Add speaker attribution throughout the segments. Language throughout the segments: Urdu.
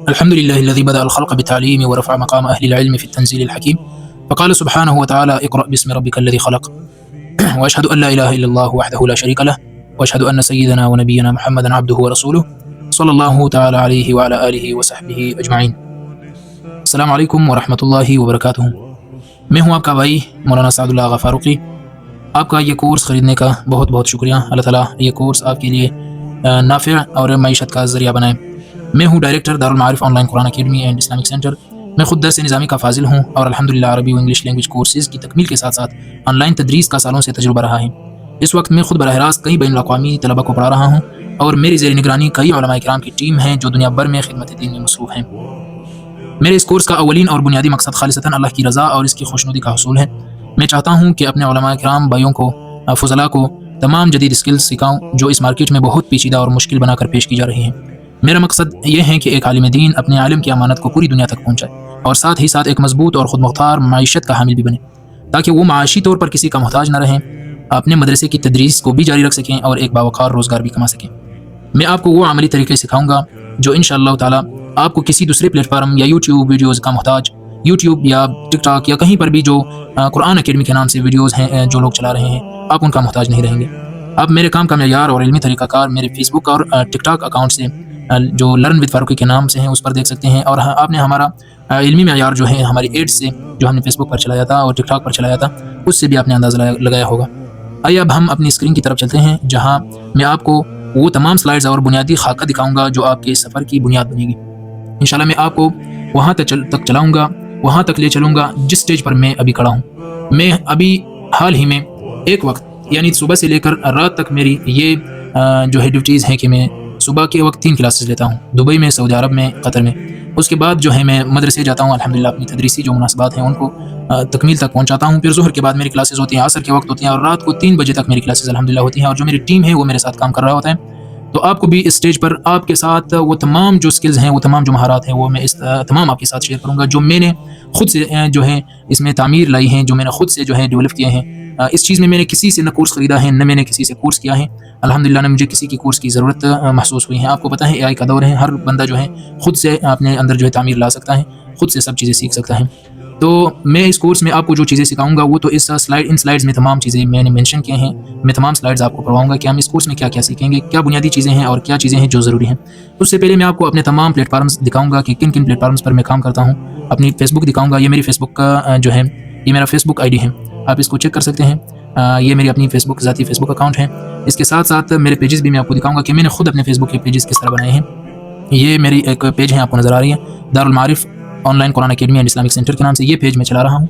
Speaker 1: الحمد لله الذي بدأ الخلق بالتعليم ورفع مقام أهل العلم في التنزيل الحكيم، فقال سبحانه وتعالى: اقرأ باسم ربك الذي خلق. وأشهد أن لا إله إلا الله وحده لا شريك له، وأشهد أن سيدنا ونبينا محمدا عبده ورسوله صلى الله تعالى عليه وعلى آله وصحبه أجمعين. السلام علیکم ورحمۃ اللہ وبرکاتہ. میں ہوں آپ کا بھائی مولانا سعد اللہ آغا فاروقی. آپ کا یہ کورس خریدنے کا بہت بہت شکریہ. اللہ تعالیٰ یہ کورس آپ کے لیے نافع اور معیشت کا ذریعہ بنائے. میں ہوں director Dar-ul-Maarif online Quran academy and Islamic centre. میں خود درس نظامی کا فاضل ہوں اور الحمدللہ عربی و انگلش لینگویج کورسز کی تکمیل کے ساتھ ساتھ آن لائن تدریس کا سالوں سے تجربہ رہا ہے. اس وقت میں خود براہ راست کئی بین الاقوامی طلبہ کو پڑھا رہا ہوں اور میری زیر نگرانی کئی علماء کرام کی ٹیم ہے جو دنیا بھر میں خدمت دین میں مصروف ہیں. میرے اس کورس کا اولین اور بنیادی مقصد خالصتاً اللہ کی رضا اور اس کی خوشنودی کا حصول ہے. میں چاہتا ہوں کہ اپنے علماء کرام بھائیوں کو فضلاء کو تمام جدید اسکلز سکھاؤں جو اس مارکیٹ میں بہت پیچیدہ اور مشکل بنا کر پیش کی جا رہی ہیں. میرا مقصد یہ ہے کہ ایک عالم دین اپنے علم کی امانت کو پوری دنیا تک پہنچائے اور ساتھ ہی ساتھ ایک مضبوط اور خود مختار معیشت کا حامل بھی بنے تاکہ وہ معاشی طور پر کسی کا محتاج نہ رہیں، اپنے مدرسے کی تدریس کو بھی جاری رکھ سکیں اور ایک باوقار روزگار بھی کما سکیں. میں آپ کو وہ عملی طریقے سکھاؤں گا جو انشاءاللہ تعالی آپ کو کسی دوسرے پلیٹ فارم یا یوٹیوب ویڈیوز کا محتاج، یوٹیوب یا ٹک ٹاک یا کہیں پر بھی جو قرآن اکیڈمی کے نام سے ویڈیوز ہیں جو لوگ چلا رہے ہیں، آپ ان کا محتاج نہیں رہیں گے. آپ میرے کام کا معیار اور علمی طریقہ کار میرے فیس بک اور ٹک ٹاک اکاؤنٹ سے جو لرن ود فاروقی کے نام سے ہیں اس پر دیکھ سکتے ہیں. اور آپ نے ہمارا علمی معیار جو ہے ہماری ایڈ سے جو ہم نے فیس بک پر چلایا تھا اور ٹک ٹاک پر چلایا تھا اس سے بھی آپ نے اندازہ لگایا ہوگا. آئیے اب ہم اپنی اسکرین کی طرف چلتے ہیں جہاں میں آپ کو وہ تمام سلائڈز اور بنیادی خاکہ دکھاؤں گا جو آپ کے سفر کی بنیاد بنے گی. انشاءاللہ میں آپ کو وہاں تک چلاؤں گا، وہاں تک لے چلوں گا جس سٹیج پر میں ابھی کھڑا ہوں. میں ابھی حال ہی میں ایک وقت یعنی صبح سے لے کر رات تک میری یہ جو ہے ڈیوٹیز ہیں کہ میں صبح کے وقت 3 کلاسز لیتا ہوں دبئی میں، سعودی عرب میں، قطر میں. اس کے بعد جو ہے میں مدرسے جاتا ہوں، الحمدللہ اپنی تدریسی جو مناسبات ہیں ان کو تکمیل تک پہنچاتا ہوں. پھر ظہر کے بعد میری کلاسز ہوتی ہیں، عصر کے وقت ہوتی ہیں اور رات کو 3 بجے تک میری کلاسز الحمدللہ ہوتی ہیں اور جو میری ٹیم ہے وہ میرے ساتھ کام کر رہا ہوتا ہے. تو آپ کو بھی اس سٹیج پر آپ کے ساتھ وہ تمام جو سکلز ہیں، وہ تمام جو مہارات ہیں وہ میں تمام آپ کے ساتھ شیئر کروں گا جو میں نے خود سے جو ہے اس میں تعمیر لائی ہیں، جو میں نے خود سے جو ہے ڈیولپ کیے ہیں. اس چیز میں نے کسی سے نہ کورس خریدا ہے نہ میں نے کسی سے کورس کیا ہے. الحمدللہ نہ مجھے کسی کی کورس کی ضرورت محسوس ہوئی ہے. آپ کو پتہ ہے AI کا دور ہے، ہر بندہ جو ہے خود سے اپنے اندر جو ہے تعمیر لا سکتا ہے، خود سے سب چیزیں سیکھ سکتا ہے. تو میں اس کورس میں آپ کو جو چیزیں سکھاؤں گا وہ تو ان سلائڈز میں تمام چیزیں میں نے مینشن کیے ہیں. میں تمام سلائڈز آپ کو پڑھواؤں گا کہ ہم اس کورس میں کیا کیا سیکھیں گے، کیا بنیادی چیزیں ہیں اور کیا چیزیں ہیں جو ضروری ہیں. اس سے پہلے میں آپ کو اپنے تمام پلیٹ فارمز دکھاؤں گا کہ کن کن پلیٹ فارمز پر میں کام کرتا ہوں. اپنی فیس بک دکھاؤں گا، یہ میری فیس بک کا جو ہے یہ میرا فیس بک ID ہے، آپ اس کو چیک کر سکتے ہیں. یہ میری اپنی فیس بک ذاتی فیس بک اکاؤنٹ ہے. اس کے ساتھ ساتھ میرے پیجز بھی میں آپ کو دکھاؤں گا کہ میں نے خود اپنے فیس بک کے پیجز کس طرح بنائے ہیں. یہ میری ایک پیج ہے آپ کو نظر آ رہی ہے، Dar-ul-Maarif online Quran academy and Islamic centre کے نام سے یہ پیج میں چلا رہا ہوں.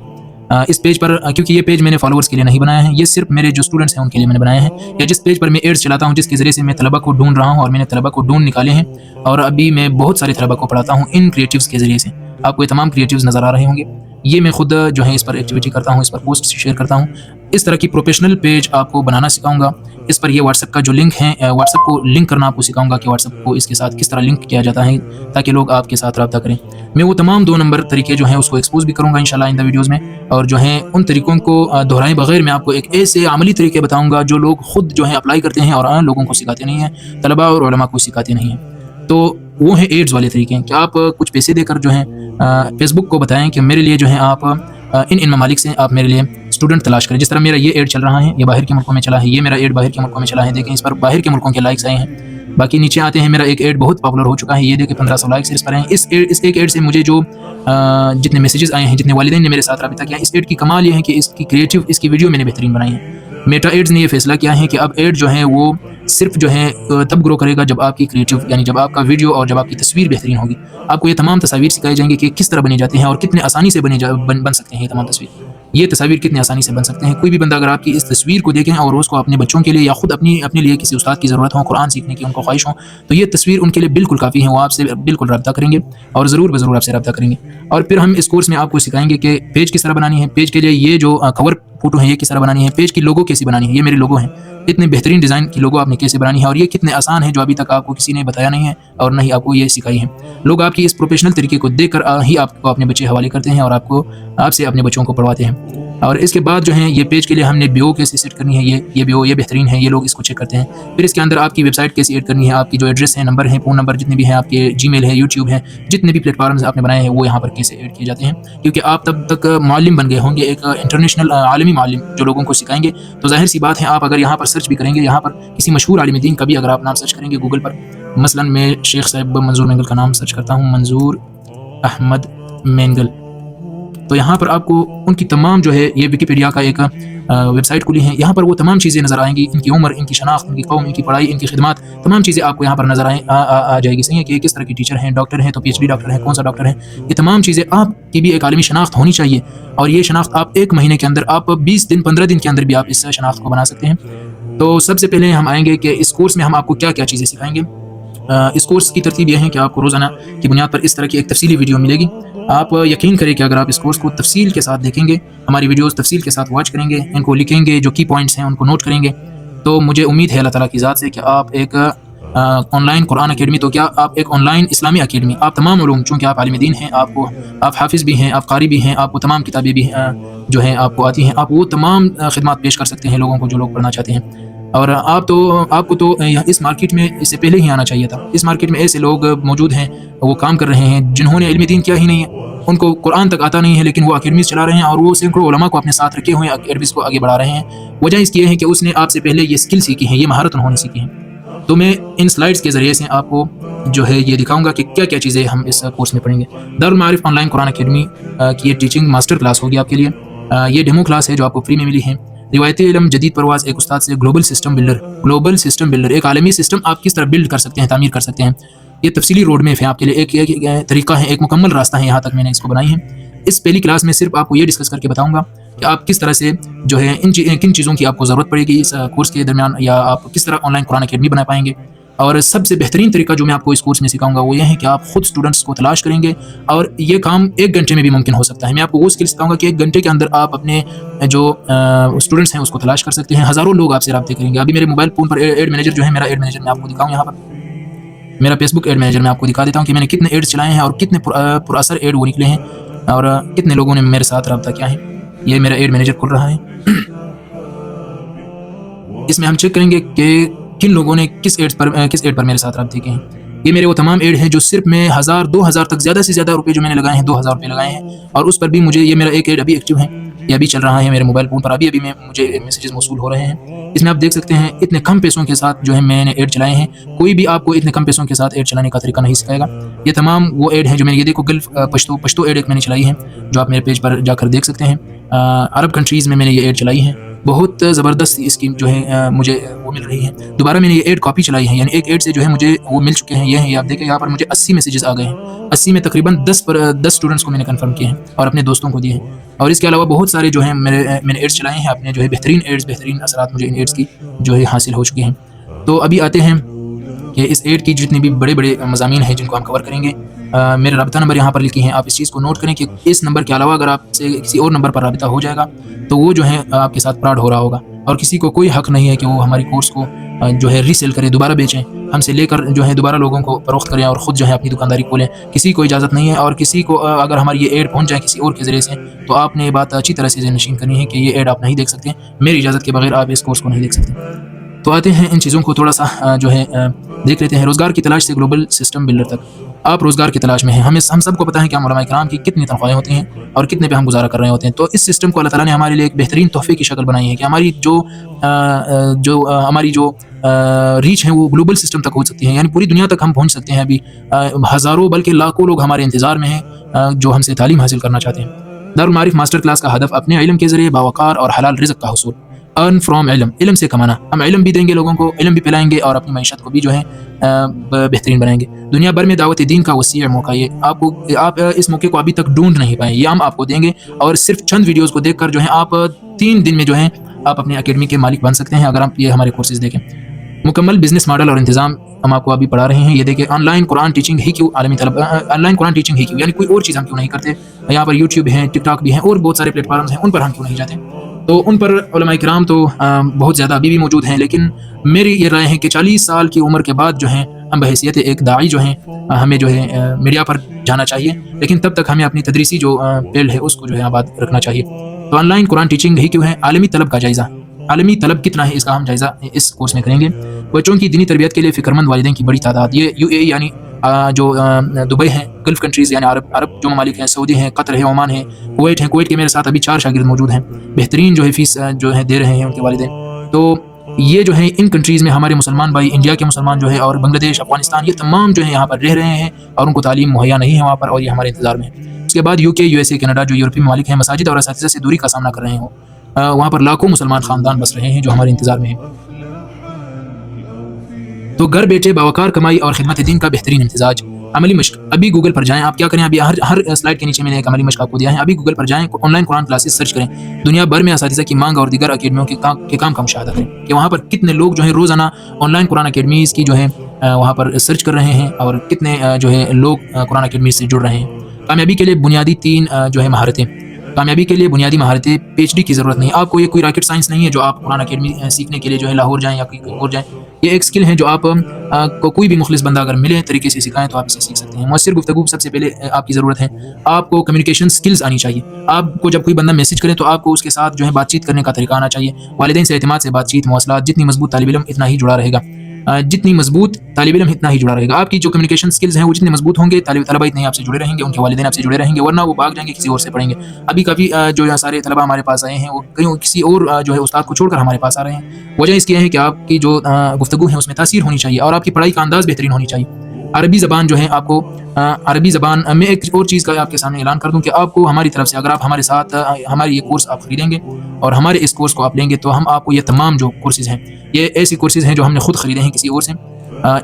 Speaker 1: اس پیج پر کیونکہ یہ پیج میں نے فالوورز کے لیے نہیں بنایا ہے، یہ صرف میرے جو اسٹوڈنٹس ہیں ان کے لیے میں نے بنایا ہے. یا جس پیج پر میں ایڈز چلاتا ہوں جس کے ذریعے سے میں طلبہ کو ڈھونڈ رہا ہوں اور میں نے طلبہ کو ڈھونڈ نکالے ہیں اور ابھی میں بہت سارے طلبہ کو پڑھاتا ہوں ان کریٹیوز کے ذریعے سے. آپ کو یہ تمام کریٹیوز نظر آ رہے ہوں گے. یہ میں خود جو ہے اس پر ایکٹیویٹی کرتا ہوں، اس پر پوسٹ شیئر کرتا ہوں. اس طرح کی پروفیشنل پیج آپ کو بنانا سکھاؤں گا. اس پر یہ واٹس ایپ کا جو لنک ہے، واٹس ایپ کو لنک کرنا آپ کو سکھاؤں گا کہ واٹس ایپ کو اس کے ساتھ کس طرح لنک کیا جاتا ہے تاکہ لوگ آپ کے ساتھ رابطہ کریں. میں وہ تمام 2 نمبر طریقے جو ہیں اس کو ایکسپوز بھی کروں گا انشاءاللہ آئندہ ویڈیوز میں، اور جو ہیں ان طریقوں کو دہرائے بغیر میں آپ کو ایک ایسے عملی طریقے بتاؤں گا جو لوگ خود جو ہیں اپلائی کرتے ہیں اور عام لوگوں کو سکھاتے نہیں ہیں، طلبہ اور علماء کو سکھاتے نہیں ہیں. تو وہ ہیں ایڈز والے طریقے ہیں کہ آپ کچھ پیسے دے کر جو ہیں فیس بک کو بتائیں کہ میرے لیے جو ہے آپ ان ممالک سے آپ میرے لیے اسٹوڈنٹ تلاش کریں. جس طرح میرا یہ ایڈ چل رہا ہے، یہ باہر کے ملکوں میں چلا ہے، یہ میرا ایڈ باہر کے ملکوں میں چلا ہے. دیکھیں اس پر باہر کے ملکوں کے لائکس آئے ہیں. باقی نیچے آتے ہیں، میرا ایک ایڈ بہت پاپولر ہو چکا ہے، یہ دیکھیں 1500 لائکس اس پر ہیں. اس ایک ایڈ سے مجھے جو جتنے میسیجز آئے ہیں، جتنے والدین نے میرے ساتھ رابطہ کیا، اس ایڈ کی کمال یہ ہے کہ اس کی ویڈیو میں نے بہترین بنائی ہے. میٹا ایڈز نے یہ فیصلہ کیا ہے کہ اب ایڈ جو ہے وہ صرف جو ہے تب گرو کرے گا جب آپ کی کریٹیو یعنی جب آپ کا ویڈیو اور جب آپ کی تصویر بہترین ہوگی. آپ کو یہ تمام تصاویر سکھائی جائیں گی کہ کس طرح بنی جاتی ہیں اور کتنے آسانی سے بن سکتے ہیں. یہ تمام یہ تصاویر کتنے آسانی سے بن سکتے ہیں. کوئی بھی بندہ اگر آپ کی اس تصویر کو دیکھیں اور اس کو اپنے بچوں کے لیے یا خود اپنے لیے کسی استاد کی ضرورت ہو، قرآن سیکھنے کی ان کو خواہش ہو، تو یہ تصویر ان کے لیے بالکل کافی ہے. وہ آپ سے بالکل رابطہ کریں گے اور ضرور آپ سے رابطہ کریں گے. اور پھر ہم اس کورس میں آپ کو سکھائیں گے کہ پیج کس طرح بنانی ہے، پیج کے لیے یہ جو کور فوٹو ہے یہ کس طرح بنانی ہے، پیج کی لوگو کیسی بنانی ہے. یہ میرے لوگو ہیں، اتنے بہترین ڈیزائن کی لوگو آپ نے کیسے بنانی ہے اور یہ کتنے آسان ہے جو ابھی تک آپ کو کسی نے بتایا نہیں ہے اور نہ ہی آپ کو یہ سکھائی ہے. لوگ آپ کی اس پروفیشنل طریقے کو دیکھ کر ہی آپ کو اپنے بچے حوالے کرتے ہیں اور آپ سے اپنے بچوں کو پڑھواتے ہیں. اور اس کے بعد جو ہے یہ پیج کے لیے ہم نے بیو کیسے سیٹ کرنی ہے، یہ بیو یہ بہترین ہے، یہ لوگ اس کو چیک کرتے ہیں۔ پھر اس کے اندر آپ کی ویب سائٹ کیسے ایڈ کرنی ہے، آپ کی جو ایڈریس ہے، نمبر ہے، فون نمبر جتنے بھی ہیں، آپ کے جی میل ہے، یوٹیوب ہے، جتنے بھی پلیٹ فارمز آپ نے بنائے ہیں وہ یہاں پر کیسے ایڈ کیے جاتے ہیں، کیونکہ آپ تب تک معلم بن گئے ہوں گے، ایک انٹرنیشنل عالمی معلم جو لوگوں کو سکھائیں گے، تو ظاہر سی بات ہے آپ اگر یہاں پر سرچ بھی کریں گے، یہاں پر کسی مشہور عالم دین کا بھی اگر آپ نام سرچ کریں گے گوگل پر، مثلا میں شیخ صاحب منظور مینگل کا نام سرچ کرتا ہوں، منظور احمد مینگل، تو یہاں پر آپ کو ان کی تمام جو ہے یہ ویکیپیڈیا کا ایک ویب سائٹ کھلی ہے، یہاں پر وہ تمام چیزیں نظر آئیں گی، ان کی عمر، ان کی شناخت، ان کی قوم، ان کی پڑھائی، ان کی خدمات، تمام چیزیں آپ کو یہاں پر نظر آ جائے گی، صحیح ہے کہ کس طرح کی ٹیچر ہیں، ڈاکٹر ہیں تو پی ایچ ڈی ڈاکٹر ہیں، کون سا ڈاکٹر ہے، یہ تمام چیزیں آپ کی بھی ایک عالمی شناخت ہونی چاہیے، اور یہ شناخت آپ ایک مہینے کے اندر، آپ 20 دن 15 دن کے اندر بھی آپ اس شناخت کو بنا سکتے ہیں۔ تو سب سے پہلے ہم آئیں گے کہ اس کورس میں ہم آپ کو کیا کیا چیزیں سکھائیں گے۔ اس کورس کی ترتیب یہ ہے کہ آپ کو روزانہ کی بنیاد پر اس طرح کی ایک تفصیلی ویڈیو ملے گی۔ آپ یقین کریں کہ اگر آپ اس کورس کو تفصیل کے ساتھ دیکھیں گے، ہماری ویڈیوز تفصیل کے ساتھ واچ کریں گے، ان کو لکھیں گے، جو کی پوائنٹس ہیں ان کو نوٹ کریں گے، تو مجھے امید ہے اللہ تعالیٰ کی ذات سے کہ آپ ایک آن لائن قرآن اکیڈمی، تو کیا آپ ایک آن لائن اسلامی اکیڈمی، آپ تمام علوم، چونکہ آپ عالم دین ہیں، آپ حافظ بھی ہیں، آپ قاری بھی ہیں، آپ کو تمام کتابیں بھی جو ہیں آپ کو آتی ہیں، آپ وہ تمام خدمات پیش کر سکتے ہیں لوگوں کو جو لوگ پڑھنا چاہتے ہیں۔ اور آپ کو تو اس مارکیٹ میں اس سے پہلے ہی آنا چاہیے تھا۔ اس مارکیٹ میں ایسے لوگ موجود ہیں، وہ کام کر رہے ہیں جنہوں نے علم دین کیا ہی نہیں ہے، ان کو قرآن تک آتا نہیں ہے، لیکن وہ اکیڈمیز چلا رہے ہیں، اور وہ سینکڑوں علماء کو اپنے ساتھ رکھے ہوئے اکیڈمیز کو آگے بڑھا رہے ہیں۔ وجہ اس کی ہے کہ اس نے آپ سے پہلے یہ اسکل سیکھی ہے، یہ مہارت انہوں نے سیکھی ہے۔ تو میں ان سلائڈز کے ذریعے سے آپ کو جو ہے یہ دکھاؤں گا کہ کیا کیا چیزیں ہم اس کورس میں پڑھیں گے۔ دارالمعارف آن لائن قرآن اکیڈمی کی یہ ٹیچنگ ماسٹر کلاس ہوگی آپ کے لیے، یہ ڈیمو کلاس ہے جو آپ کو فری میں ملی ہے۔ روایتی علم، جدید پرواز، ایک استاد سے گلوبل سسٹم بلڈر، ایک عالمی سسٹم آپ کس طرح بلڈ کر سکتے ہیں، تعمیر کر سکتے ہیں، یہ تفصیلی روڈ میپ ہے آپ کے لیے، ایک طریقہ ہے، ایک مکمل راستہ ہے، یہاں تک میں نے اس کو بنائی ہے۔ اس پہلی کلاس میں صرف آپ کو یہ ڈسکس کر کے بتاؤں گا کہ آپ کس طرح سے جو ہے کن چیزوں کی آپ کو ضرورت پڑے گی اس کورس کے درمیان، یا آپ کس طرح آن لائن قرآن اکیڈمی بنا پائیں گے۔ اور سب سے بہترین طریقہ جو میں آپ کو اس کورس میں سکھاؤں گا وہ یہ ہے کہ آپ خود اسٹوڈنٹس کو تلاش کریں گے، اور یہ کام 1 گھنٹے میں بھی ممکن ہو سکتا ہے۔ میں آپ کو وہ اسکل سکھاؤں گا کہ 1 گھنٹے کے اندر آپ اپنے جو اسٹوڈنٹس ہیں اس کو تلاش کر سکتے ہیں، ہزاروں لوگ آپ سے رابطے کریں گے۔ ابھی میرے موبائل فون پر ایڈ مینیجر جو ہے، میرا ایڈ مینیجر میں آپ کو دکھاؤں، یہاں پر میرا فیس بک ایڈ مینیجر میں آپ کو دکھا دیتا ہوں کہ میں نے کتنے ایڈز چلائے ہیں اور کتنے پر اثر ایڈ وہ نکلے ہیں، اور کتنے لوگوں نے میرے ساتھ رابطہ کیا ہے۔ یہ میرا ایڈ مینیجر کھل رہا ہے، اس میں ہم چیک کریں گے کہ کن لوگوں نے کس ایڈ پر میرے ساتھ رابطے کیے ہیں۔ یہ میرے وہ تمام ایڈ ہیں جو صرف میں 1000 2000 تک زیادہ سے زیادہ روپے جو میں نے لگائے ہیں، 2000 روپے لگائے ہیں، اور اس پر بھی مجھے یہ میرا ایک ایڈ ابھی ایکٹیو ہے، یہ ابھی چل رہا ہے میرے موبائل فون پر، ابھی مجھے میسیجز موصول ہو رہے ہیں۔ اس میں آپ دیکھ سکتے ہیں اتنے کم پیسوں کے ساتھ جو ہے میں نے ایڈ چلائے ہیں، کوئی بھی آپ کو اتنے کم پیسوں کے ساتھ ایڈ چلانے کا طریقہ نہیں سکھائے گا۔ یہ تمام وہ ایڈ ہیں جو میں نے، یہ دیکھو گلف پشتو ایڈ ایک میں نے چلائی ہے، جو آپ میرے پیج پر جا کر دیکھ سکتے ہیں۔ عرب کنٹریز میں نے یہ ایڈ چلائی ہیں، بہت زبردست اسکیم جو ہے مجھے وہ مل رہی ہے۔ دوبارہ میں نے یہ ایڈ کاپی چلائی ہے، یعنی ایک ایڈ سے جو ہے مجھے وہ مل چکے ہیں، یہ ہیں، آپ دیکھیں یہاں پر مجھے 80 میسیجز آ گئے ہیں، 80 میں تقریباً 10 اسٹوڈنٹس کو میں نے کنفرم کیے ہیں اور اپنے دوستوں کو دیے ہیں، اور اس کے علاوہ بہت سارے جو ہیں میں نے ایڈس چلائے ہیں اپنے، جو ہے بہترین اثرات مجھے ان ایڈس کی جو ہے حاصل ہو چکے ہیں۔ تو ابھی آتے ہیں کہ اس ایڈ کی جتنے بھی بڑے مضامین ہیں جن کو ہم کور کریں گے، میرے رابطہ نمبر یہاں پر لکھی ہیں، آپ اس چیز کو نوٹ کریں کہ اس نمبر کے علاوہ اگر آپ سے کسی اور نمبر پر رابطہ ہو جائے گا تو وہ جو ہے آپ کے ساتھ فراڈ ہو رہا ہوگا، اور کسی کو کوئی حق نہیں ہے کہ وہ ہماری کورس کو جو ہے ری سیل کرے، دوبارہ بیچیں، ہم سے لے کر جو ہے دوبارہ لوگوں کو فروخت کریں اور خود جو ہے اپنی دکانداری کھولیں، کسی کو اجازت نہیں ہے۔ اور کسی کو اگر ہماری یہ ایڈ پہنچ جائے کسی اور کے ذریعے سے، تو آپ نے یہ بات اچھی طرح سے ذہن نشین کرنی ہے کہ یہ ایڈ آپ نہیں دیکھ سکتے، میری اجازت کے بغیر آپ اس کورس کو نہیں دیکھ سکتے۔ تو آتے ہیں ان چیزوں کو تھوڑا سا جو ہے دیکھ لیتے ہیں۔ روزگار کی تلاش سے گلوبل سسٹم بلڈر تک، آپ روزگار کی تلاش میں ہیں، ہم سب کو پتہ ہے کہ ہم علماء کرام کی کتنی تنخواہیں ہوتی ہیں اور کتنے پہ ہم گزارا کر رہے ہوتے ہیں۔ تو اس سسٹم کو اللہ تعالیٰ نے ہمارے لیے ایک بہترین تحفے کی شکل بنائی ہے کہ ہماری جو ریچ ہے وہ گلوبل سسٹم تک ہو سکتی ہے، یعنی پوری دنیا تک ہم پہنچ سکتے ہیں۔ ابھی ہزاروں بلکہ لاکھوں لوگ ہمارے انتظار میں ہیں جو ہم سے تعلیم حاصل کرنا چاہتے ہیں۔ دارالمعارف ماسٹر کلاس کا ہدف اپنے علم کے ذریعے باوقار اور حلال رزق کا حصول، ارن فرام علم سے کمانا، ہم علم بھی دیں گے لوگوں کو، علم بھی پلائیں گے اور اپنی معیشت کو بھی جو ہے بہترین بنائیں گے۔ دنیا بھر میں دعوت دین کا وسیع موقع، یہ آپ اس موقع کو ابھی تک ڈھونڈ نہیں پائے، یہ ہم آپ کو دیں گے، اور صرف چند ویڈیوز کو دیکھ کر جو ہے آپ 3 دن میں جو ہے آپ اپنے اکیڈمی کے مالک بن سکتے ہیں اگر آپ یہ ہمارے کورسز دیکھیں۔ مکمل بزنس ماڈل اور انتظام ہم آپ کو ابھی پڑھا رہے ہیں، یہ دیکھیں آن لائن قرآن ٹیچنگ ہی کیوں عالمی طلب، آن لائن قرآن ٹیچنگ ہی کیوں، یعنی کوئی اور چیز ہم کیوں نہیں کرتے، یہاں پر یوٹیوب ہیں، ٹک ٹاک بھی ہیں، اور بہت سارے پلیٹ فارمز ہیں، ان پر ہم کیوں نہیں جاتے۔ تو ان پر علماء کرام تو بہت زیادہ ابھی بھی موجود ہیں، لیکن میری یہ رائے ہے کہ 40 سال کی عمر کے بعد جو ہیں ہم بحیثیت ایک داعی جو ہیں ہمیں جو ہے میڈیا پر جانا چاہیے، لیکن تب تک ہمیں اپنی تدریسی جو فیلڈ ہے اس کو جو ہے آباد رکھنا چاہیے۔ تو آن لائن قرآن ٹیچنگ ہی کیوں ہے؟ عالمی طلب کا جائزہ، عالمی طلب کتنا ہے اس کا ہم جائزہ اس کورس میں کریں گے۔ بچوں کی دینی تربیت کے لیے فکر مند والدین کی بڑی تعداد، یہ UAE یعنی جو دبئی ہے، گلف کنٹریز یعنی عرب جو ممالک ہیں، سعودی ہیں، قطر ہے، عمان ہے، کویت ہے۔ کویت کے میرے ساتھ ابھی 4 شاگرد موجود ہیں، بہترین جو ہے فیس جو ہے دے رہے ہیں ان کے والدین۔ تو یہ جو ہے ان کنٹریز میں ہمارے مسلمان بھائی، انڈیا کے مسلمان جو ہے اور بنگلہ دیش، افغانستان، یہ تمام جو ہے یہاں پر رہ رہے ہیں اور ان کو تعلیم مہیا نہیں ہے وہاں پر، اور یہ ہمارے انتظار میں ہے۔ اس کے بعد UK، USA، کینیڈا جو یورپی ممالک ہیں، مساجد اور اساتذہ سے دوری کا سامنا کر رہے ہوں، وہاں پر لاکھوں مسلمان خاندان بس رہے ہیں جو ہمارے انتظار میں ہیں۔ تو گھر بیٹھے باوقار کمائی اور خدمت دین کا بہترین امتزاج۔ عملی مشق، ابھی گوگل پر جائیں، آپ کیا کریں، ابھی ہر سلائڈ کے نیچے میں نے ایک عملی مشق آپ کو دیا ہے، ابھی گوگل پر جائیں، on line Quran classes search کریں، دنیا بھر میں اساتذہ کی مانگ اور دیگر اکیڈمیوں کے کام کا مشاہدہ کریں کہ وہاں پر کتنے لوگ جو ہے روزانہ آن لائن قرآن اکیڈمیز کی جو ہے وہاں پر سرچ کر رہے ہیں اور کتنے جو ہے لوگ قرآن اکیڈمیز سے جڑ رہے ہیں۔ کامیابی کے لیے بنیادی 3 جو ہے مہارتیں، کامیابی کے لیے بنیادی مہارتیں، PhD کی ضرورت نہیں، آپ کو یہ کوئی راکٹ سائنس نہیں ہے جو آپ قرآن اکیڈمی سیکھنے کے لیے جو ہے لاہور جائیں یا کہیں اور جائیں، یہ ایک اسکل ہے جو آپ کو کوئی بھی مخلص بندہ اگر ملے طریقے سے سکھائیں تو آپ اسے سیکھ سکتے ہیں۔ مؤثر گفتگو سب سے پہلے آپ کی ضرورت ہے، آپ کو کمیونیکیشن سکلز آنی چاہیے، آپ کو جب کوئی بندہ میسج کرے تو آپ کو اس کے ساتھ جو ہے بات چیت کرنے کا طریقہ آنا چاہیے۔ والدین سے اعتماد سے بات چیت، مواصلات، جتنی مضبوط طالب علم اتنا ہی جڑا رہے گا، جتنی مضبوط طالب علم اتنا ہی جڑا رہے گا، آپ کی جو کمیونیکیشن سکلز ہیں وہ جتنے مضبوط ہوں گے طلبہ اتنے آپ سے جڑے رہیں گے، ان کے والدین آپ سے جڑے رہیں گے، ورنہ وہ بھاگ جائیں گے کسی اور سے پڑھیں گے۔ ابھی کافی جو سارے طلبہ ہمارے پاس آئے ہیں وہ کسی اور جو ہے استاد کو چھوڑ کر ہمارے پاس آ رہے ہیں، وجہ اس کی ہے کہ آپ کی جو گفتگو ہے اس میں تاثیر ہونی چاہیے اور آپ کی پڑھائی کا انداز بہترین ہونی چاہیے۔ عربی زبان جو ہے آپ کو عربی زبان میں ایک اور چیز کا آپ کے سامنے اعلان کر دوں کہ آپ کو ہماری طرف سے اگر آپ ہمارے ساتھ ہماری یہ کورس آپ خریدیں گے اور ہمارے اس کورس کو آپ لیں گے تو ہم آپ کو یہ تمام جو کورسز ہیں، یہ ایسی کورسز ہیں جو ہم نے خود خریدے ہیں کسی اور سے،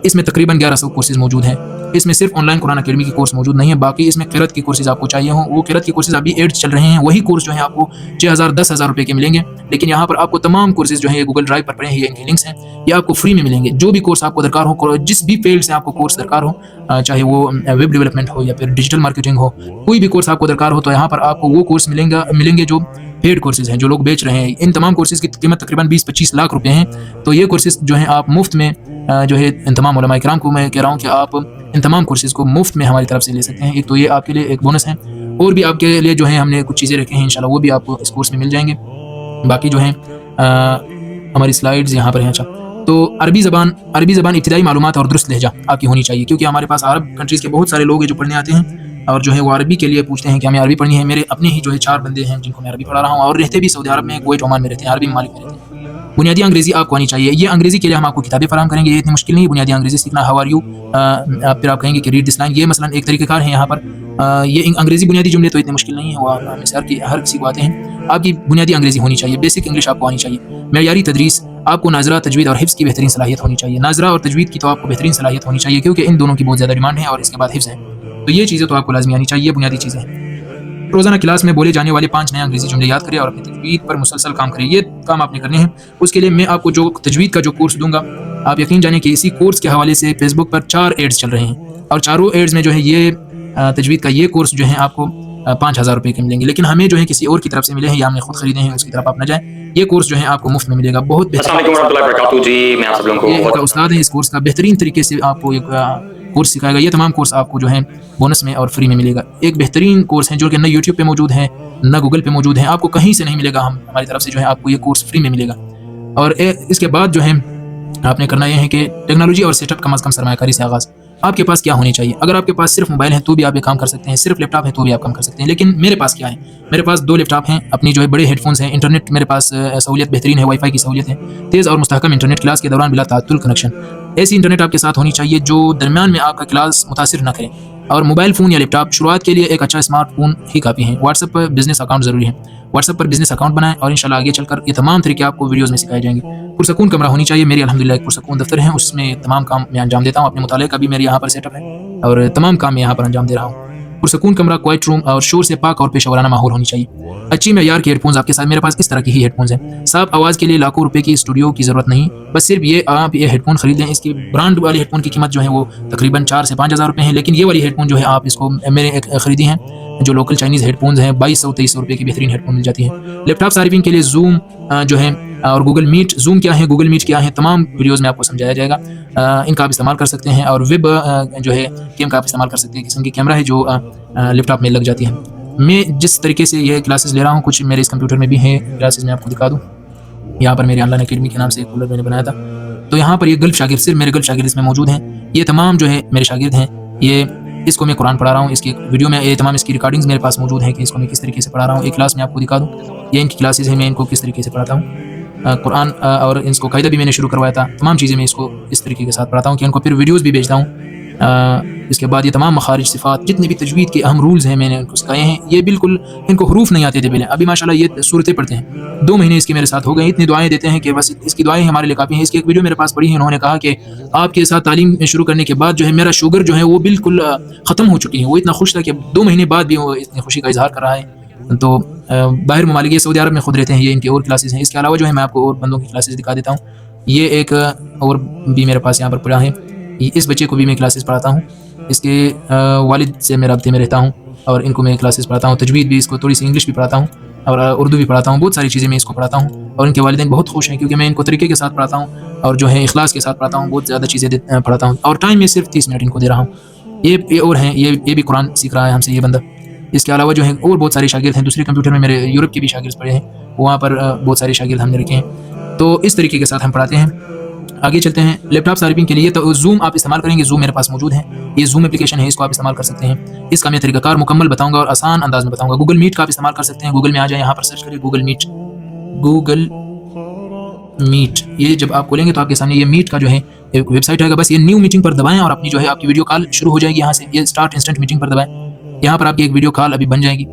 Speaker 1: اس میں تقریباً 1100 کورسز موجود ہیں۔ اس میں صرف آن لائن قرآن اکیڈمی کی کورس موجود نہیں ہے، باقی اس میں قرأت کی کورسز آپ کو چاہیے ہوں، وہ قرأت کی کورسز ابھی ایڈز چل رہے ہیں، وہی کورس جو ہے آپ کو 6000 10,000 روپے کے ملیں گے، لیکن یہاں پر آپ کو تمام کورسز جو ہیں گوگل ڈرائیو پر پڑے ہیں، یہ ان کے لنکس ہیں، یہ آپ کو فری میں ملیں گے۔ جو بھی کورس آپ کو درکار ہو، جس بھی فیلڈ سے آپ کو کورس درکار ہو، چاہے وہ ویب ڈیولپمنٹ ہو یا پھر ڈیجیٹل مارکیٹنگ ہو، کوئی بھی کورس آپ کو درکار ہو تو یہاں پر آپ کو وہ کورس ملیں گے جو پیڈ کورسز ہیں جو لوگ بیچ رہے ہیں۔ ان تمام کورسز کی قیمت تقریباً 20-25 لاکھ روپے ہیں، تو یہ کورسز جو ہیں آپ مفت میں جو ہے ان تمام علماء کرام کو میں کہہ رہا ہوں کہ آپ ان تمام کورسز کو مفت میں ہماری طرف سے لے سکتے ہیں۔ ایک تو یہ آپ کے لیے ایک بونس ہے، اور بھی آپ کے لیے جو ہے ہم نے کچھ چیزیں رکھی ہیں انشاءاللہ وہ بھی آپ کو اس کورس میں مل جائیں گے۔ باقی جو ہیں ہماری سلائیڈز یہاں پر ہیں۔ اچھا، تو عربی زبان ابتدائی معلومات اور درست لہجہ آپ کی ہونی چاہیے، کیونکہ ہمارے پاس عرب کنٹریز کے بہت سارے لوگ ہیں جو پڑھنے آتے ہیں اور جو ہے وہ عربی کے لیے پوچھتے ہیں کہ ہمیں عربی پڑھنی ہے۔ میرے اپنے ہی جو ہے 4 بندے ہیں جن کو میں عربی پڑھا رہا ہوں اور رہتے بھی سعودی عرب میں، کویت، عمان میں رہتے ہیں، عربی ممالک میں رہتے ہیں۔ بنیادی انگریزی آپ کو آنی چاہیے، یہ انگریزی کے لیے ہم آپ کو کتابیں فراہم کریں گے، یہ اتنی مشکل نہیں ہے بنیادی انگریزی سیکھنا۔ ہاؤ آر یو، پھر آپ کہیں گے کہ ریڈ دس لائن، یہ مثلا ایک طریقہ کار ہے یہاں پر۔ یہ انگریزی بنیادی جملے تو اتنے مشکل نہیں ہیں، وہ ہم سے ہر کسی کو آتے ہیں۔ آپ کی بنیادی انگریزی ہونی چاہیے، بیسک انگلش آپ کو آنی چاہیے۔ معیاری تدریس، آپ کو ناظرہ، تجوید اور حفظ کی بہترین صلاحیت ہونی چاہیے۔ ناظرہ اور تجوید کی تو آپ کو بہترین صلاحیت ہونی چاہیے کیونکہ ان دونوں کی بہت زیادہ ڈیمانڈ ہے، اور اس کے بعد حفظ ہے، تو یہ چیزیں تو آپ کو لازمی آنی چاہیے، بنیادی چیزیں ہیں۔ روزانہ کلاس میں بولے جانے والے 5 نئے انگریزی جملے یاد کریں اور اپنی تجوید پر مسلسل کام کریں، یہ کام آپ نے کرنے ہیں۔ اس کے لیے میں آپ کو جو تجوید کا جو کورس دوں گا، آپ یقین جانیں کہ اسی کورس کے حوالے سے فیس بک پر 4 ایڈز چل رہے ہیں، اور چاروں ایڈز میں جو ہے یہ تجوید کا یہ کورس جو ہے آپ کو 5000 روپے کے ملیں گے، لیکن ہمیں جو ہے کسی اور کی طرف سے ملے ہیں یا ہم نے خود خریدے ہیں، اس کی طرف آپ نہ جائیں۔ یہ کورس جو ہے آپ کو مفت میں ملے گا، بہت بہترین۔
Speaker 2: السلام علیکم ورحمۃ اللہ وبرکاتہ جی، میں آپ سب لوگوں کو
Speaker 1: یہ ایک استاد ہے اس کورس کا، بہترین طریقے سے آپ کو ایک کورس سکھائے گا۔ یہ تمام کورس آپ کو جو ہے بونس میں اور فری میں ملے گا۔ ایک بہترین کورس ہے جو کہ نہ یوٹیوب پہ موجود ہے نہ گوگل پہ موجود ہے، آپ کو کہیں سے نہیں ملے گا، ہماری طرف سے جو ہے آپ کو یہ کورس فری میں ملے گا۔ اور اس کے بعد جو ہے آپ نے کرنا یہ ہے کہ ٹیکنالوجی اور سیٹ اپ کم از کم سرمایہ کاری سے آغاز۔ آپ کے پاس کیا ہونی چاہیے؟ اگر آپ کے پاس صرف موبائل ہے تو بھی آپ یہ کام کر سکتے ہیں، صرف لیپ ٹاپ ہے تو بھی آپ کام کر سکتے ہیں، لیکن میرے پاس کیا ہے؟ میرے پاس 2 لیپ ٹاپ ہیں، اپنی جو ہے بڑے ہیڈ فونز ہیں، انٹرنیٹ میرے پاس سہولیت بہترین ہے، وائی فائی کی سہولیت ہے، تیز اور مستحکم انٹرنیٹ، کلاس کے دوران بلا تعطل کنیکشن۔ ایسی انٹرنیٹ آپ کے ساتھ ہونی چاہیے جو درمیان میں آپ کا کلاس متاثر نہ کرے۔ اور موبائل فون یا لیپ ٹاپ شروعات کے لیے ایک اچھا اسمارٹ فون ہی کافی ہے۔ واٹس ایپ پر بزنس اکاؤنٹ ضروری ہے، واٹس ایپ پر بزنس اکاؤنٹ بنائیں اور انشاءاللہ آگے چل کر یہ تمام طریقے آپ کو ویڈیوز میں سکھائے جائیں گے۔ پرسکون کمرہ ہونی چاہیے، میری الحمدللہ ایک پرسکون دفتر ہے، اس میں تمام کام میں انجام دیتا ہوں، اپنے مطالعے کا بھی میرے یہاں پر سیٹ اپ ہے اور تمام کام میں یہاں پر انجام دے رہا ہوں۔ پرسکون کمرہ، کوائٹ روم اور شور سے پاک اور پیشہ ورانہ ماحول ہونی چاہیے۔ اچھی معیار کے ہیڈ فونز آپ کے ساتھ، میرے پاس اس طرح کی ہی ہیڈ فونز ہیں۔ صاف آواز کے لیے لاکھوں روپے کی اسٹوڈیو کی ضرورت نہیں، بس صرف یہ آپ یہ ہیڈ فون خرید لیں۔ اس کی برانڈ والی ہیڈ فون کی قیمت جو ہے وہ تقریباً 4 سے 5 ہزار روپے ہے، لیکن یہ والی ہیڈ فون جو ہے آپ اس کو میں نے ایک خریدی ہیں جو لوکل چائنیز ہیڈ فونز ہیں، 2200-2300 روپے کی بہترین ہیڈ فون مل جاتی ہیں۔ لیپ ٹاپ صارفین کے لیے زوم جو ہے اور گوگل میٹ، زوم کیا ہے، گوگل میٹ کیا ہے، تمام ویڈیوز میں آپ کو سمجھایا جائے گا، ان کا آپ استعمال کر سکتے ہیں۔ اور ویب جو ہے کیم کا آپ استعمال کر سکتے ہیں، قسم کی کیمرہ ہے جو لیپ ٹاپ میں لگ جاتی ہے۔ میں جس طریقے سے یہ کلاسز لے رہا ہوں کچھ میرے اس کمپیوٹر میں بھی ہیں کلاسز، میں آپ کو دکھا دوں. یہاں پر میرے آن لائن اکیڈمی کے نام سے ایک فولڈر میں نے بنایا تھا. تو یہاں پر یہ گلف شاگرد، صرف میرے گلف شاگرد اس میں موجود ہیں. یہ تمام جو ہے میرے شاگرد ہیں. یہ اس کو میں قرآن پڑھا رہا ہوں، اس کی ویڈیو میں یہ تمام اس کی ریکارڈنگز میرے پاس موجود ہیں کہ اس کو میں کس طریقے سے پڑھا رہا ہوں. ایک کلاس میں آپ کو دکھا دوں، یہ ان کی کلاسز ہیں، میں ان کو کس طریقے سے پڑھاتا ہوں. قرآن اور اس کو قاعدہ بھی میں نے شروع کروایا تھا. تمام چیزیں میں اس کو اس طریقے کے ساتھ پڑھاتا ہوں کہ ان کو پھر ویڈیوز بھی بھیجتا ہوں. اس کے بعد یہ تمام مخارج، صفات، جتنے بھی تجوید کے اہم رولز ہیں میں نے ان کو سکھائے ہیں. یہ بالکل ان کو حروف نہیں آتے تھے پہلے، ابھی ماشاءاللہ یہ صورتیں پڑھتے ہیں. 2 مہینے اس کے میرے ساتھ ہو گئے، اتنی دعائیں دیتے ہیں کہ بس اس کی دعائیں ہمارے لیے کافی ہیں. اس کی ایک ویڈیو میرے پاس پڑی ہے، انہوں نے کہا کہ آپ کے ساتھ تعلیم شروع کرنے کے بعد جو ہے میرا شوگر جو ہے وہ بالکل ختم ہو چکی ہے. وہ اتنا خوش تھا کہ 2 مہینے بعد بھی وہ اتنی خوشی کا اظہار کر رہا ہے. تو باہر ممالک، یہ سعودی عرب میں خود رہتے ہیں، یہ ان کی اور کلاسز ہیں. اس کے علاوہ جو ہے میں آپ کو اور بندوں کی کلاسز دکھا دیتا ہوں. یہ ایک اور بھی میرے پاس یہاں پر پڑا ہے. اس بچے کو بھی میں کلاسز پڑھاتا ہوں. اس کے والد سے میں رابطے میں رہتا ہوں اور ان کو میں کلاسز پڑھاتا ہوں. تجوید بھی، اس کو تھوڑی سی انگلش بھی پڑھاتا ہوں اور اردو بھی پڑھاتا ہوں. بہت ساری چیزیں میں اس کو پڑھاتا ہوں اور ان کے والدین بہت خوش ہیں کیونکہ میں ان کو طریقے کے ساتھ پڑھاتا ہوں اور جو ہے اخلاص کے ساتھ پڑھاتا ہوں. بہت زیادہ چیزیں پڑھاتا ہوں اور ٹائم میں صرف 30 منٹ ان کو دے رہا ہوں. یہ اور ہیں، یہ بھی قرآن سیکھ رہا ہے ہم سے یہ بندہ. اس کے علاوہ جو ہے اور بہت سارے شاگرد ہیں. دوسرے کمپیوٹر میں میرے یورپ کے بھی شاگرد پڑھے ہیں، وہاں پر بہت سارے شاگرد ہم نے رکھے ہیں. تو اس طریقے کے ساتھ ہم پڑھاتے ہیں. آگے چلتے ہیں. لیپ ٹاپ صارفین کے لیے تو زوم آپ استعمال کریں گے. زوم میرے پاس موجود ہے. یہ زوم اپلیکیشن ہے، اس کو آپ استعمال کر سکتے ہیں. اس کا میں طریقہ کار مکمل بتاؤں گا اور آسان انداز میں بتاؤں گا. گوگل میٹ کا آپ استعمال کر سکتے ہیں. گوگل میں آ جائیں، یہاں پر سرچ کریے گوگل میٹ. گوگل میٹ یہ جب آپ کھولیں گے تو آپ کے سامنے یہ میٹ کا جو ہے ایک ویب سائٹ آئے گا. بس یہ نیو میٹنگ پر دبائیں اور اپنی جو ہے آپ کی ویڈیو کال شروع ہو جائے گی. یہاں سے یہ اسٹارٹ انسٹنٹ میٹنگ پر دبائیں. یہاں پر آپ کی ایک ویڈیو کال ابھی بن جائے گی.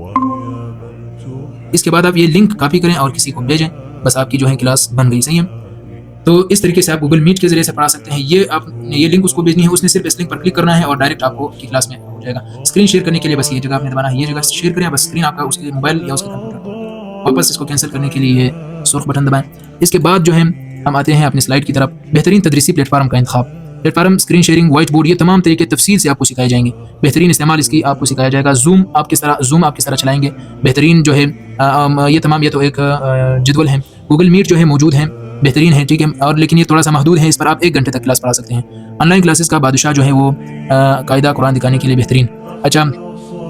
Speaker 1: اس کے بعد آپ یہ لنک کاپی کریں اور کسی کو بھیجیں. بس آپ کی جو ہے کلاس بن گئی. صحیح ہے. تو اس طریقے سے آپ گوگل میٹ کے ذریعے سے پڑھا سکتے ہیں. یہ لنک اس کو بھیجنی ہے، اس نے صرف اس لنک پر کلک کرنا ہے اور ڈائریکٹ آپ کو کی کلاس میں ہو جائے گا. اسکرین شیئر کرنے کے لیے بس یہ جگہ آپ نے دبانا ہے، یہ جگہ شیئر کریں. بس اسکرین آپ کا اس کے موبائل یا اس کے کمپیوٹر پر. واپس اس کو کینسل کرنے کے لیے یہ سرخ بٹن دبائیں. اس کے بعد جو ہے ہم آتے ہیں اپنی سلائڈ کی طرف. بہترین تدریسی پلیٹ فارم کا انتخاب. Plate form, screen sharing, white board, یہ تمام طریقے تفصیل سے آپ کو سکھائے جائیں گے. بہترین استعمال اس کی آپ کو سکھایا جائے گا. زوم آپ کس طرح چلائیں گے. بہترین جو ہے یہ تمام، یہ تو ایک جدول ہے. گوگل میٹ جو ہے موجود ہے، بہترین ہے، ٹھیک ہے. اور لیکن یہ تھوڑا سا محدود ہے، اس پر آپ 1 گھنٹے تک کلاس پڑھا سکتے ہیں. آن لائن کلاسز کا بادشاہ جو ہے وہ قاعدہ قرآن دکھانے کے لیے بہترین. اچھا،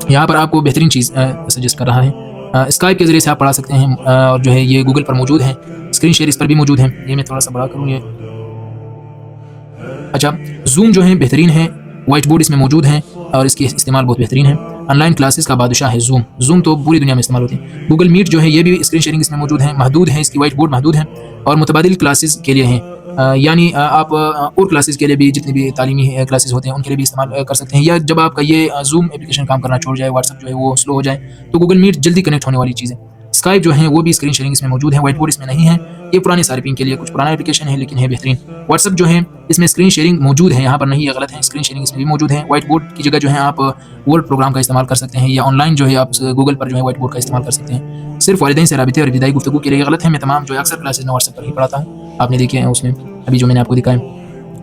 Speaker 1: یہاں پر آپ کو بہترین چیز سجیسٹ کر رہا ہے. اسکائپ کے ذریعے سے آپ پڑھا سکتے ہیں اور جو ہے یہ گوگل پر موجود ہے. اسکرین شیئر اس پر بھی موجود ہے. یہ میں تھوڑا سا بڑا کروں یہ. اچھا، زوم جو ہے بہترین ہے. وائٹ بورڈ اس میں موجود ہیں اور اس کی استعمال بہت بہترین ہے. آن لائن کلاسز کا بادشاہ ہے زوم تو پوری دنیا میں استعمال ہوتی ہے. گوگل میٹ جو ہے یہ بھی اسکرین شیئرنگ اس میں موجود ہے، محدود ہے، اس کی وائٹ بورڈ محدود ہے اور متبادل کلاسز کے لیے ہیں. یعنی آپ اور کلاسز کے لیے بھی، جتنی بھی تعلیمی کلاسز ہوتے ہیں ان کے لیے بھی استعمال کر سکتے ہیں. یا جب آپ کا یہ زوم اپلیکیشن کام کرنا چھوڑ جائے، واٹس ایپ جو ہے وہ سلو ہو جائے، تو گوگل میٹ جلدی کنیکٹ ہونے والی چیز ہے. اسکائپ جو ہے وہ بھی اسکرین شیئرنگ اس میں موجود ہے، وائٹ بورڈ اس میں نہیں ہے. یہ پرانے صارفین کے لیے کچھ پرانا اپلیکیشن ہے لیکن ہے بہترین. واٹس ایپ جو ہے اس میں اسکرین شیئرنگ موجود ہے، یہاں پر نہیں، یہ غلط ہے. اسکرین شیئرنگ اس میں بھی موجود ہے. وائٹ بورڈ کی جگہ جو ہے آپ ورڈ پروگرام کا استعمال کر سکتے ہیں یا آن لائن جو ہے آپ گوگل پر جو ہے وائٹ بورڈ کا استعمال کر سکتے ہیں. صرف والدین سے رابطے اور ابتدائی گفتگو کے لیے غلط ہے. میں تمام جو اکثر کلاسز میں واٹس ایپ پر ہی پڑھاتا ہوں. آپ نے دیکھے ہیں اس میں ابھی جو میں نے آپ کو دکھائے.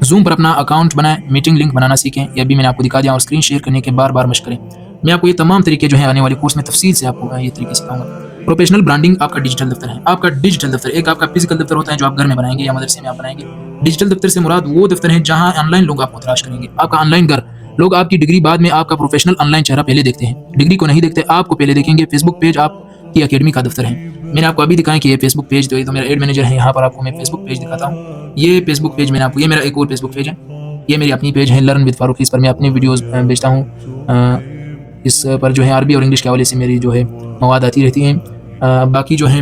Speaker 1: زوم پر اپنا اکاؤنٹ بنائیں، میٹنگ لنک بنانا سیکھیں. یہ بھی میں نے آپ کو دکھا دیا. اور اسکرین شیئر کرنے کے بار مشق کریں. میں آپ کو یہ تمام طریقے جو ہے آنے والے کورس میں تفصیل سے آپ کو یہ طریقے سکھاؤں گا. پروفیشنل برانڈنگ آپ کا ڈیجیٹل دفتر ہے. آپ کا ڈیجیٹل دفتر، ایک آپ کا فزیکل دفتر ہوتا ہے جو آپ گھر میں بنائیں گے یا مدرسے میں آپ بنائیں گے. ڈیجیٹل دفتر سے مراد وہ دفتر ہے جہاں آن لائن لوگ آپ کو تلاش کریں گے. آپ کا آن لائن گھر، لوگ آپ کی ڈگری بعد میں آپ کا پروفیشنل آن لائن چہرہ پہلے دیکھتے ہیں، ڈگری کو نہیں دیکھتے، آپ کو پہلے دیکھیں گے. فیس بک پیج آپ کی اکیڈمی کا دفتر ہے. میں نے آپ کو ابھی دکھایا کہ یہ فیس بک پیج تو میرا ایڈ مینیجر ہے. یہاں پر آپ کو میں فیس بک پیج دکھاتا ہوں. یہ فیس بک پیج میں نے آپ کو، یہ میرا ایک اور فیس بک پیج ہے. یہ میری اپنی پیج ہے لرن ود فاروق. اس پر میں اپنی ویڈیوز بیچتا ہوں. اس پر جو ہے عربی اور انگلش کے حوالے سے میری جو ہے مواد آتی رہتی ہیں. باقی جو ہیں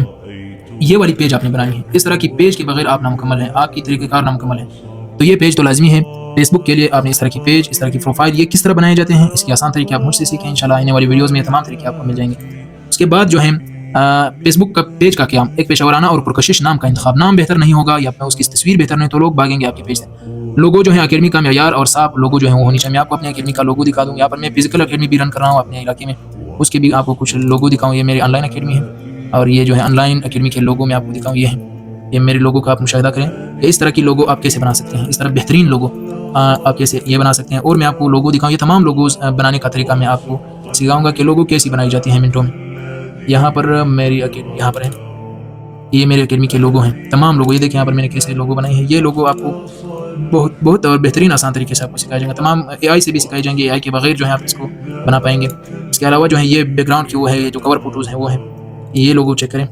Speaker 1: یہ والی پیج آپ نے بنانی ہے. اس طرح کی پیج کے بغیر آپ نامکمل ہیں، آپ کی طریقہ کار نامکمل ہے. تو یہ پیج تو لازمی ہے. فیس بک کے لیے آپ نے اس طرح کی پیج، اس طرح کی پروفائل، یہ کس طرح بنائے جاتے ہیں، اس کے آسان طریقے آپ مجھ سے سیکھیں. انشاءاللہ آنے والی ویڈیوز میں یہ تمام طریقے آپ کو مل جائیں گے. اس کے بعد جو ہے فیس بک کا پیج کا قیام. ایک پیشہ ورانہ اور پرکشش نام کا انتخاب. نام بہتر نہیں ہوگا یا اس کی تصویر بہتر نہیں تو لوگ بھاگیں گے آپ کے پیج سے. لوگو جو ہے اکیڈمی کا معیار اور صاف لوگو جو ہے وہ ہونی چاہیے. میں آپ کو اپنے اکیڈمی کا لوگو دکھا دوں. یہاں پر میں فزیکل اکیڈمی بھی رن کر رہا ہوں اپنے علاقے میں، اس کے بھی آپ کو کچھ لوگو دکھاؤں. یہ میری آن لائن اکیڈمی ہے اور یہ جو ہے آن لائن اکیڈمی کے لوگو میں آپ کو دکھاؤں. یہ ہے، یہ میرے لوگو کا آپ مشاہدہ کریں. اس طرح کی لوگو آپ کیسے بنا سکتے ہیں، اس طرح بہترین لوگو آپ کیسے یہ بنا سکتے ہیں. اور میں آپ کو لوگو دکھاؤں. یہ تمام لوگوز بنانے کا طریقہ میں آپ کو سکھاؤں گا کہ لوگو کیسی بنائی جاتی ہیں منٹوں میں. یہاں پر میری اکیڈمی یہاں پر ہے. یہ میرے اکیڈمی کے لوگو ہیں تمام لوگو. یہ دیکھیں یہاں پر میں نے کیسے لوگو بنائے ہیں. یہ لوگو آپ کو بہت اور بہترین آسان طریقے سے آپ کو سکھایا جائے گا. تمام اے آئی سے بھی سکھائے جائیں گے. اے آئی کے بغیر جو ہے آپ اس کو بنا پائیں گے. اس کے کے علاوہ جو ہے یہ بیک گراؤنڈ کی وہ ہے، جو کور فوٹوز ہیں وہ ہیں، یہ لوگو چیک کریں.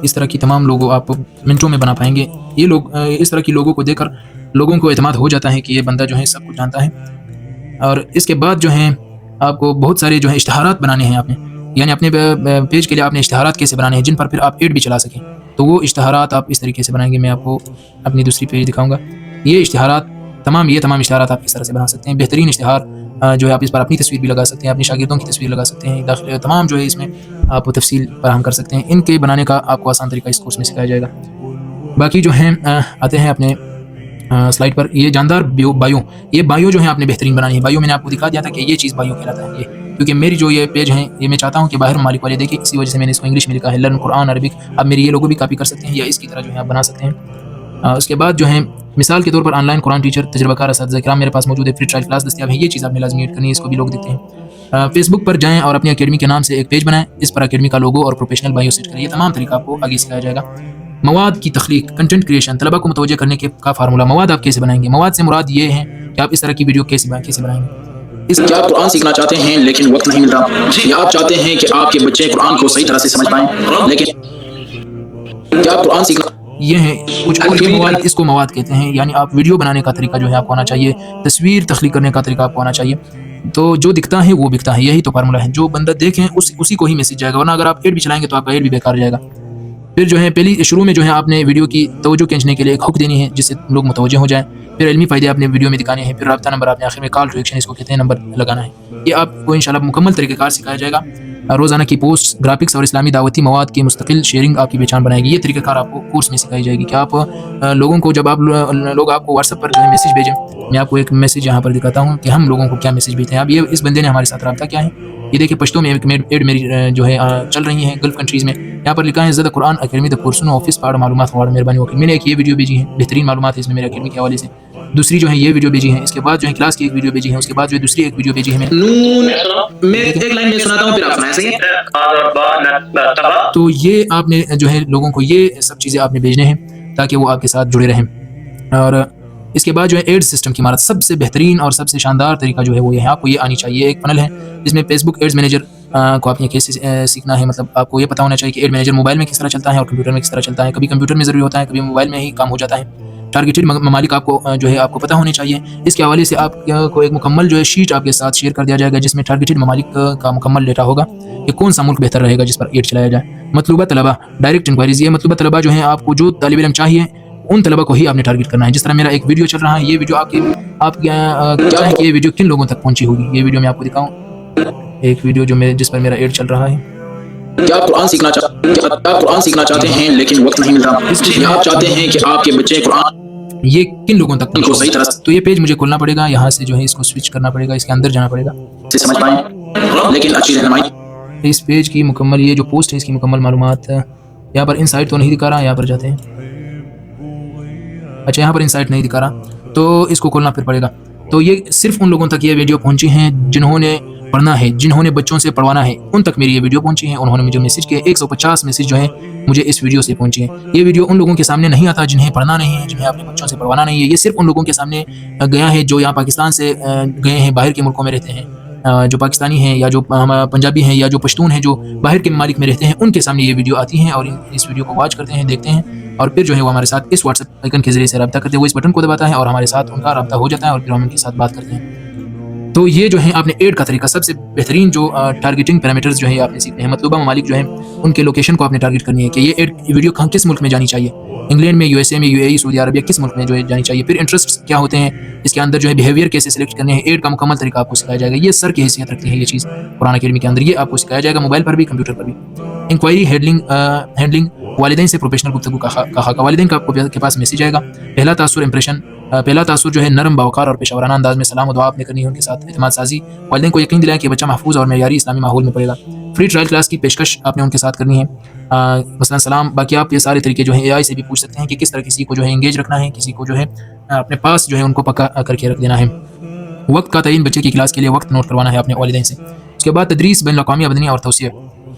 Speaker 1: اس طرح کی تمام لوگو آپ منٹوں میں بنا پائیں گے. یہ لوگ اس طرح کی لوگوں کو دیکھ کر لوگوں کو اعتماد ہو جاتا ہے کہ یہ بندہ جو ہے سب کچھ جانتا ہے. اور اس کے بعد جو ہے آپ کو بہت سارے جو ہے اشتہارات بنانے ہیں آپ نے، یعنی اپنے پیج کے لیے آپ نے اشتہارات کیسے بنانے ہیں جن پر پھر آپ ایڈ بھی چلا سکیں. تو وہ اشتہارات آپ اس طریقے سے بنائیں گے. میں آپ کو اپنی دوسری پیج دکھاؤں گا. یہ تمام اشتہارات آپ اس طرح سے بنا سکتے ہیں. بہترین اشتہار جو ہے آپ اس پر اپنی تصویر بھی لگا سکتے ہیں، اپنی شاگردوں کی تصویر لگا سکتے ہیں. تمام جو ہے اس میں آپ تفصیل فراہم کر سکتے ہیں. ان کے بنانے کا آپ کو آسان طریقہ اس کورس میں سکھایا جائے گا. باقی جو ہیں آتے ہیں اپنے سلائڈ پر. یہ جاندار بایو، یہ بایو جو ہے آپ نے بہترین بنانی ہے. بایو میں نے آپ کو دکھا دیا تھا کہ یہ چیز بایو کہلاتا ہے. یہ کیونکہ میری جو یہ پیج ہیں یہ میں چاہتا ہوں کہ باہر ممالک والے دیکھیں، اسی وجہ سے میں نے اس کو انگلش میں لکھا ہے، لرن قرآن عربک. آپ میری یہ لوگو بھی کاپی کر سکتے ہیں یا اس کی طرح جو ہے آپ بنا سکتے ہیں. اس کے بعد جو ہے مثال کے طور پر آن لائن قرآن ٹیچر، تجربہ کار اساتذہ کرام میرے پاس موجود ہے. فری ٹرائل کلاس دستیاب ہے. یہ چیز آپ نے لازمی ایڈ کرنی ہے. اس کو بھی لوگ دیکھتے ہیں. فیس بک پر جائیں اور اپنی اکیڈمی کے نام سے ایک پیج بنائیں. اس پر اکیڈمی کا لوگو اور پروفیشنل بایو سیٹ کریں. یہ تمام طریقہ آپ کو آگے سکھایا جائے گا. مواد کی تخلیق، کنٹینٹ کریشن، طلبہ کو متوجہ کرنے کا فارمولہ. مواد آپ کیسے بنائیں گے؟ مواد سے مراد یہ ہے کہ آپ اس طرح کی ویڈیو کیسے بنائیں گے.
Speaker 3: کیا آپ قرآن سیکھنا چاہتے ہیں لیکن وقت نہیں مل رہا، یا آپ چاہتے ہیں کہ آپ کے بچے قرآن کو صحیح طرح سے سمجھ پائیں لیکن کیا آپ قرآن سیکھنا،
Speaker 1: یہ ہیں کچھ اور یہ مواد، اس کو مواد کہتے ہیں. یعنی آپ ویڈیو بنانے کا طریقہ جو ہے آپ کو آنا چاہیے، تصویر تخلیق کرنے کا طریقہ آپ کو آنا چاہیے. تو جو دکھتا ہے وہ بکتا ہے، یہی تو فارمولہ ہے. جو بندہ دیکھیں اسی کو ہی میسج جائے گا، ورنہ اگر آپ ایڈ بھی چلائیں گے تو آپ کا ایڈ بھی بیکار جائے گا. پھر جو ہے پہلی شروع میں جو ہے آپ نے ویڈیو کی توجہ کھینچنے کے لیے ایک ہک دینی ہے جس سے لوگ متوجہ ہو جائیں. پھر علمی فائدے آپ نے ویڈیو میں دکھانے ہیں. پھر رابطہ نمبر آپ نے آخر میں کال ٹو ایکشن اس کو کہتے ہیں نمبر لگانا ہے. یہ آپ کو انشاءاللہ مکمل طریقہ کار سکھایا جائے گا. روزانہ کی پوسٹ، گرافکس اور اسلامی دعوتی مواد کی مستقل شیئرنگ آپ کی پہچان بنائے گی. یہ طریقہ کار آپ کو کورس میں سکھائی جائے گی کہ آپ لوگوں کو جب آپ لوگ آپ کو واٹس ایپ پر جو ہے میسج بھیجیں. میں آپ کو ایک میسج یہاں پر دکھاتا ہوں کہ ہم لوگوں کو کیا میسج بھیجتے ہیں. اب یہ اس بندے نے ہمارے ساتھ رابطہ کیا ہے. یہ دیکھیں پشتو میں ایڈ میری جو ہے چل رہی ہیں گلف کنٹریز میں. یہاں پر لکھا ہے زدہ قرآن اکیڈمی دا کورسن آفس پاڑ معلومات فوار مہربانی ہو. میں نے ایک یہ ویڈیو بھیجی ہے، بہترین معلومات ہے اس میں میرے اکیڈمی کے حوالے سے. دوسری جو ہے یہ ویڈیو بھیجی ہے. اس کے بعد جو ہے کلاس کی ایک ویڈیو بھیجی ہے. اس کے بعد جو ہے دوسری ایک ویڈیو بھیجی ہے میں
Speaker 3: میں ایک لائن میں سناتا ہوں پھر آپ سنائیں صحیح ہے.
Speaker 1: تو یہ آپ نے جو ہے لوگوں کو یہ سب چیزیں آپ نے بھیجنے ہیں تاکہ وہ آپ کے ساتھ جڑے رہیں. اور اس کے بعد جو ہے ایڈ سسٹم کی مہارت، سب سے بہترین اور سب سے شاندار طریقہ جو ہے وہ یہ ہے. آپ کو یہ آنی چاہیے. ایک فنل ہے جس میں فیس بک ایڈز مینیجر کو آپ نے کیسے سیکھنا ہے. مطلب آپ کو یہ پتہ ہونا چاہیے کہ ایڈ مینیجر موبائل میں کس طرح چلتا ہے اور کمپیوٹر میں کس طرح چلتا ہے. کبھی کمپیوٹر میں ضروری ہوتا ہے، کبھی موبائل میں ہی کام ہو جاتا ہے. ٹارگیٹڈ ممالک آپ کو جو ہے آپ کو پتہ ہونے چاہیے. اس کے حوالے سے آپ کو ایک مکمل جو ہے شیٹ آپ کے ساتھ شیئر کر دیا جائے گا جس میں ٹارگیٹڈ ممالک کا مکمل ڈیٹا ہوگا کہ کون سا ملک بہتر رہے گا جس پر ایڈ چلایا جائے. مطلوبہ طلبہ، ڈائریکٹ انکوائریز. یہ مطلوبہ طلبہ جو ہیں آپ کو جو طالب علم چاہیے ان طلبہ کو ہی آپ نے ٹارگیٹ کرنا ہے. جس طرح میرا ایک ویڈیو چل رہا ہے، یہ ویڈیو آپ چاہیں کہ یہ ویڈیو کن لوگوں تک پہنچی ہوگی. یہ ویڈیو میں آپ کو دکھاؤں ایک ویڈیو جس پر میرا ایڈ چل رہا ہے.
Speaker 3: کیا آپ قرآن سیکھنا چاہتے ہیں لیکن وقت نہیں مل رہا، یا آپ چاہتے ہیں کہ آپ کے بچے قرآن
Speaker 1: یہ کن لوگوں تک
Speaker 3: کو صحیح طرح
Speaker 1: تو یہ پیج مجھے کھولنا پڑے گا. یہاں سے جو ہے اس کو سوئچ کرنا پڑے گا، اس کے اندر جانا پڑے گا
Speaker 3: سے سمجھ پائیں لیکن اچھی رہنمائی.
Speaker 1: اس پیج کی مکمل یہ جو پوسٹ ہے اس کی مکمل معلومات یہاں پر انسائٹ تو نہیں دکھا رہا. یہاں پر جاتے ہیں. اچھا یہاں پر انسائٹ نہیں دکھا رہا تو اس کو کھولنا پھر پڑے گا. تو یہ صرف ان لوگوں تک یہ ویڈیو پہنچی ہیں جنہوں نے پڑھنا ہے، جنہوں نے بچوں سے پڑھوانا ہے. ان تک میری یہ ویڈیو پہنچی ہیں. انہوں نے مجھے میسج کیا. 150 میسج جو ہیں مجھے اس ویڈیو سے پہنچی ہیں. یہ ویڈیو ان لوگوں کے سامنے نہیں آتا جنہیں پڑھنا نہیں ہے، جنہیں اپنے بچوں سے پڑھوانا نہیں ہے. یہ صرف ان لوگوں کے سامنے گیا ہے جو یہاں پاکستان سے گئے ہیں، باہر کے ملکوں میں رہتے ہیں، جو پاکستانی ہیں یا جو پنجابی ہیں یا جو پشتون ہیں جو باہر کے ممالک میں رہتے ہیں. ان کے سامنے یہ ویڈیو آتی ہیں اور اس ویڈیو کو واچ کرتے ہیں، دیکھتے ہیں اور پھر جو ہے وہ ہمارے ساتھ اس واٹس ایپ آئیکن کے ذریعے سے رابطہ کرتے ہیں. وہ اس بٹن کو دباتا ہے اور ہمارے ساتھ ان کا رابطہ ہو جاتا ہے اور پھر ہم ان کے ساتھ بات کرتے ہیں. تو یہ جو ہے آپ نے ایڈ کا طریقہ، سب سے بہترین جو ٹارگیٹنگ پیرامیٹرز جو ہے آپ نے سیکھنے ہیں. مطلوبہ ممالک جو ہیں ان کے لوکیشن کو آپ نے ٹارگیٹ کرنی ہے کہ یہ ایڈ ویڈیو کس ملک میں جانی چاہیے. انگلینڈ میں، یو ایس اے میں، یو اے ای، سعودی عربیہ، کس ملک میں جو ہے جانی چاہیے. پھر انٹرسٹ کیا ہوتے ہیں، اس کے اندر جو ہے بیہیویئر کیسے سلیکٹ کرنے ہیں. ایڈ کا مکمل طریقہ آپ کو سکھایا جائے گا. یہ سر کی حیثیت رکھتی ہے یہ چیز قرآن اکیڈمی کے اندر. یہ آپ کو سکھایا جائے گا موبائل پر بھی، کمپیوٹر پر بھی. انکوائری ہینڈلنگ، والدین سے پروفیشنل گفتگو کا خاکہ. والدین کا آپ کے پاس میسج آئے گا. پہلا تاثر امپریشن، پہلا تاثر جو ہے نرم باوقار اور پیشہ ورانہ انداز میں سلام و دعا آپ نے کرنی ہے ان کے ساتھ. اعتماد سازی، والدین کو یقین دلائیں کہ بچہ محفوظ اور معیاری اسلامی ماحول میں پڑے گا. فری ٹرائل کلاس کی پیشکش آپ نے ان کے ساتھ کرنی ہے. مثلا سلام. باقی آپ یہ سارے طریقے جو ہیں اے آئی سے بھی پوچھ سکتے ہیں کہ کس طرح کسی کو جو ہے انگیج رکھنا ہے، کسی کو جو ہے اپنے پاس جو ہے ان کو پکا کر کے رکھ دینا ہے. وقت کا تعین، بچے کی کلاس کے لیے وقت نوٹ کروانا ہے اپنے والدین سے. اس کے بعد تدریس، بین الاقوامی آمدنی اور توسیع.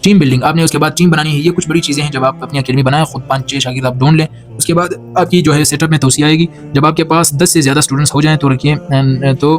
Speaker 1: ٹیم بلڈنگ آپ نے اس کے بعد ٹیم بنانی ہے. یہ کچھ بڑی چیزیں ہیں. جب آپ اپنی اکیڈمی بنائیں، خود 5-6 شاگرد آپ ڈھونڈ لیں. اس کے بعد آپ کی جو ہے سیٹ اپ میں توسیع آئے گی. جب آپ کے پاس 10 سے زیادہ اسٹوڈنٹس ہو جائیں تو رکھیے تو